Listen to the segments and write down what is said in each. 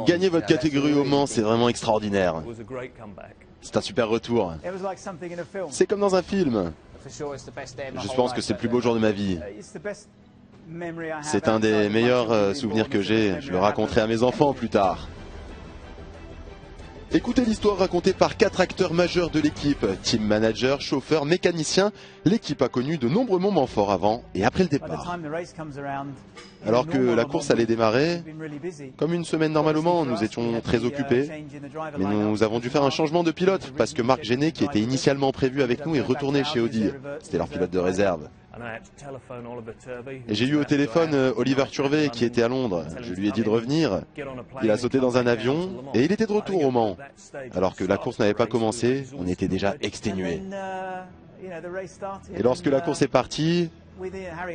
Gagner votre catégorie au Mans, c'est vraiment extraordinaire. C'est un super retour. C'est comme dans un film. Je pense que c'est le plus beau jour de ma vie. C'est un des meilleurs souvenirs que j'ai. Je le raconterai à mes enfants plus tard. Écoutez l'histoire racontée par 4 acteurs majeurs de l'équipe. Team manager, chauffeur, mécanicien. L'équipe a connu de nombreux moments forts avant et après le départ. Alors que la course allait démarrer, comme une semaine normale au Mans, nous étions très occupés. Mais nous avons dû faire un changement de pilote parce que Marc Genet, qui était initialement prévu avec nous, est retourné chez Audi. C'était leur pilote de réserve. Et j'ai eu au téléphone Oliver Turvey qui était à Londres. Je lui ai dit de revenir. Il a sauté dans un avion et il était de retour au Mans. Alors que la course n'avait pas commencé, on était déjà exténués. Et lorsque la course est partie,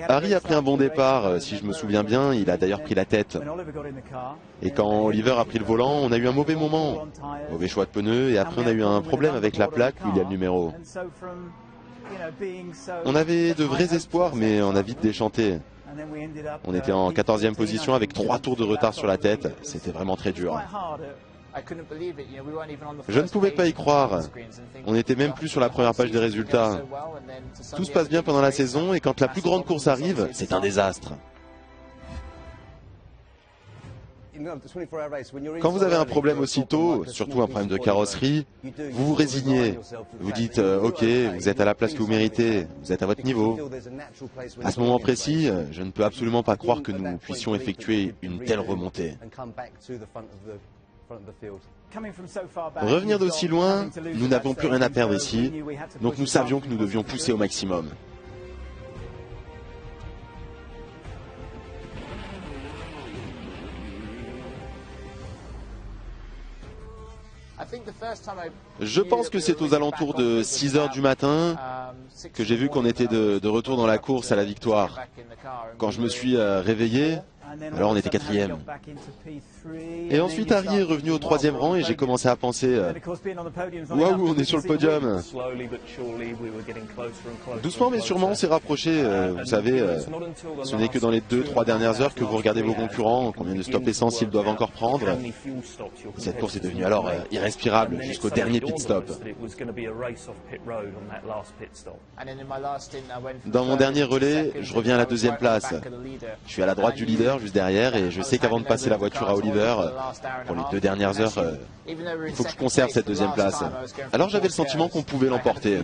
Harry a pris un bon départ, si je me souviens bien, il a d'ailleurs pris la tête. Et quand Oliver a pris le volant, on a eu un mauvais moment. Mauvais choix de pneus et après on a eu un problème avec la plaque où il y a le numéro. On avait de vrais espoirs, mais on a vite déchanté. On était en 14e position avec 3 tours de retard sur la tête. C'était vraiment très dur. Je ne pouvais pas y croire. On n'était même plus sur la première page des résultats. Tout se passe bien pendant la saison et quand la plus grande course arrive, c'est un désastre. Quand vous avez un problème aussitôt, surtout un problème de carrosserie, vous vous résignez. Vous dites ok, vous êtes à la place que vous méritez, vous êtes à votre niveau. À ce moment précis, je ne peux absolument pas croire que nous puissions effectuer une telle remontée. Revenir d'aussi loin, nous n'avons plus rien à perdre ici, donc nous savions que nous devions pousser au maximum. Je pense que c'est aux alentours de 6 heures du matin que j'ai vu qu'on était de retour dans la course à la victoire. Quand je me suis réveillé, alors on était 4e. Et ensuite Harry est revenu au 3e rang et j'ai commencé à penser waouh, on est sur le podium. Doucement mais sûrement on s'est rapproché. Vous savez, ce n'est que dans les 2-3 dernières heures que vous regardez vos concurrents, combien de stops essence ils doivent encore prendre. Cette course est devenue alors irrespirable jusqu'au dernier pit stop. Dans mon dernier relais, je reviens à la 2e place. Je suis à la droite du leader, juste derrière, et je sais qu'avant de passer la voiture à Oliver, pour les 2 dernières heures, il faut que je conserve cette 2e place. Alors j'avais le sentiment qu'on pouvait l'emporter.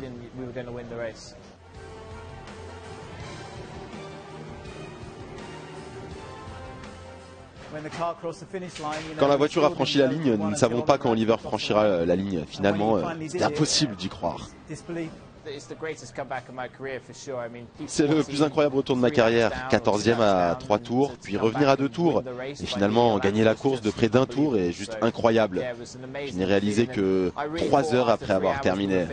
Quand la voiture a franchi la ligne, nous ne savons pas quand Oliver franchira la ligne. Finalement, c'était impossible d'y croire. C'est le plus incroyable retour de ma carrière, 14e à 3 tours, puis revenir à 2 tours, et finalement gagner la course de près d'1 tour est juste incroyable. Je n'ai réalisé que 3 heures après avoir terminé.